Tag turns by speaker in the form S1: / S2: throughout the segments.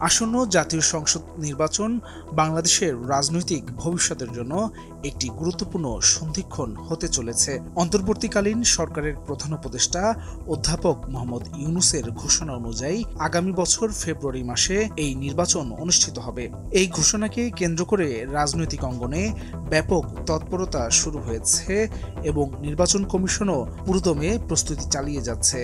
S1: আসন্ন জাতীয় সংসদ নির্বাচন বাংলাদেশের রাজনৈতিক ভবিষ্যতের জন্য একটি গুরুত্বপূর্ণ সন্ধিক্ষণ হতে চলেছে। অন্তর্বর্তীকালীন সরকারের প্রধান উপদেষ্টা অধ্যাপক মোহাম্মদ ইউনূসের ঘোষণা অনুযায়ী আগামী বছর ফেব্রুয়ারি মাসে এই নির্বাচন অনুষ্ঠিত হবে। এই ঘোষণাকে কেন্দ্র করে রাজনৈতিক অঙ্গনে ব্যাপক তৎপরতা শুরু হয়েছে এবং নির্বাচন কমিশনও পুরোদমে প্রস্তুতি চালিয়ে যাচ্ছে।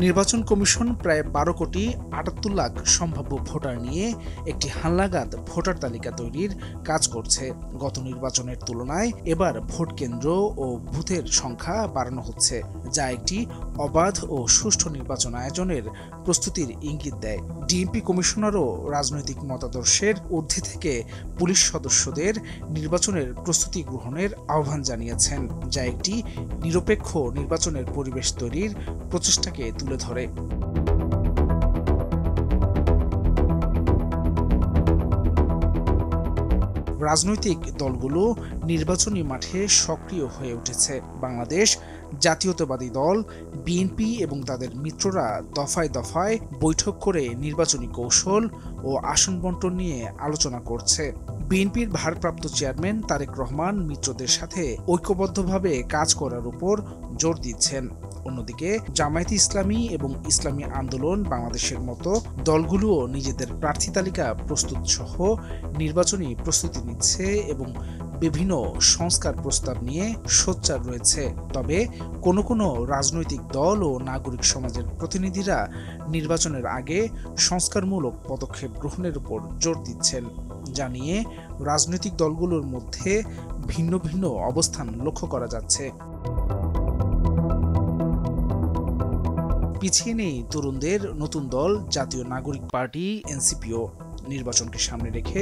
S1: নির্বাচন কমিশন প্রায় ১২ কোটি ৭৮ লাখ সম্ভাব্য ভোটার নিয়ে একটি হালনাগাদ ভোটার তালিকা তৈরির কাজ করছে। গত নির্বাচনের তুলনায় এবার ভোট কেন্দ্র ও বুথের সংখ্যা বাড়ানো হচ্ছে, যা একটি অবাধ ও সুষ্ঠু নির্বাচন আয়োজনের প্রস্তুতির ইঙ্গিত দেয়। ডিএমপি কমিশনারও রাজনৈতিক মতাদর্শের ঊর্ধ্বে থেকে পুলিশ সদস্যদের নির্বাচনের প্রস্তুতি গ্রহণের আহ্বান জানিয়েছেন, যা একটি নিরপেক্ষ নির্বাচনের পরিবেশ তৈরির প্রচেষ্টাকে তুলে ধরে। রাজনৈতিক দলগুলো নির্বাচনী মাঠে সক্রিয় হয়ে উঠেছে। বাংলাদেশ জাতীয়তাবাদী দল বিএনপি এবং তাদের মিত্ররা দফায় দফায় বৈঠক করে নির্বাচনী কৌশল ও আসন বণ্টন নিয়ে আলোচনা করছে। বিএনপির ভারপ্রাপ্ত চেয়ারম্যান তারেক রহমান মিত্রদের সাথে ঐক্যবদ্ধভাবে কাজ করার উপর জোর দিচ্ছেন। অন্যদিকে জামায়াতে ইসলামী এবং ইসলামী আন্দোলন বাংলাদেশের মতো দলগুলোও নিজেদের প্রার্থী তালিকা প্রস্তুত সহ নির্বাচনী প্রস্তুতি নিচ্ছে এবং বিভিন্ন সংস্কার প্রস্তাব নিয়ে সোচ্চার রয়েছে। তবে কোনো রাজনৈতিক দল ও নাগরিক সমাজের প্রতিনিধিরা নির্বাচনের আগে সংস্কারমূলক পদক্ষেপ গ্রহণের উপর জোর দিচ্ছেন, যা নিয়ে রাজনৈতিক দলগুলোর মধ্যে ভিন্ন ভিন্ন অবস্থান লক্ষ্য করা যাচ্ছে। পিছিয়ে নেই তরুণদের নতুন দল জাতীয় নাগরিক পার্টি এনসিপিও। নির্বাচনকে সামনে রেখে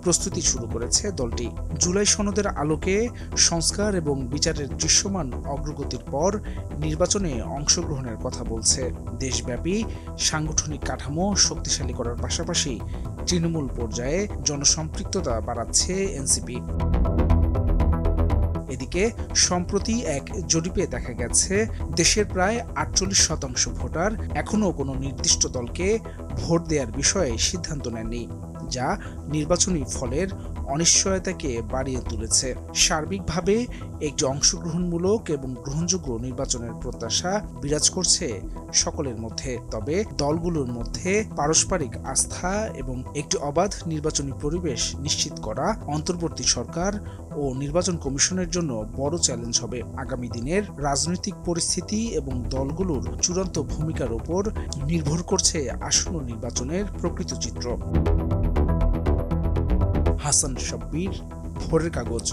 S1: প্রস্তুতি শুরু করেছে দলটি। জুলাই সনদের আলোকে সংস্কার এবং বিচারের দৃশ্যমান অগ্রগতির পর নির্বাচনে অংশগ্রহণের কথা বলছে। দেশব্যাপী সাংগঠনিক কাঠামো শক্তিশালী করার পাশাপাশি তৃণমূল পর্যায়ে জনসম্পৃক্ততা বাড়াচ্ছে এনসিপি। এদিকে সম্প্রতি এক জরিপে দেখা গেছে দেশের প্রায় ৪৮% ভোটার এখনও কোনো নির্দিষ্ট দলকে ভোট দেওয়ার বিষয়ে সিদ্ধান্ত নেননি, যা নির্বাচনী ফলের অনিশ্চয়তাকে বাড়িয়ে তুলেছে। সার্বিকভাবে একটি অংশগ্রহণমূলক এবং গ্রহণযোগ্য নির্বাচনের প্রত্যাশা বিরাজ করছে সকলের মধ্যে। তবে দলগুলোর মধ্যে পারস্পরিক আস্থা এবং একটি অবাধ নির্বাচনী পরিবেশ নিশ্চিত করা অন্তর্বর্তী সরকার ও নির্বাচন কমিশনের জন্য বড় চ্যালেঞ্জ হবে। আগামী দিনের রাজনৈতিক পরিস্থিতি এবং দলগুলোর চূড়ান্ত ভূমিকার উপর নির্ভর করছে আসন্ন নির্বাচনের প্রকৃত চিত্র। হাসান শাব্বির, ভোরের কাগজ।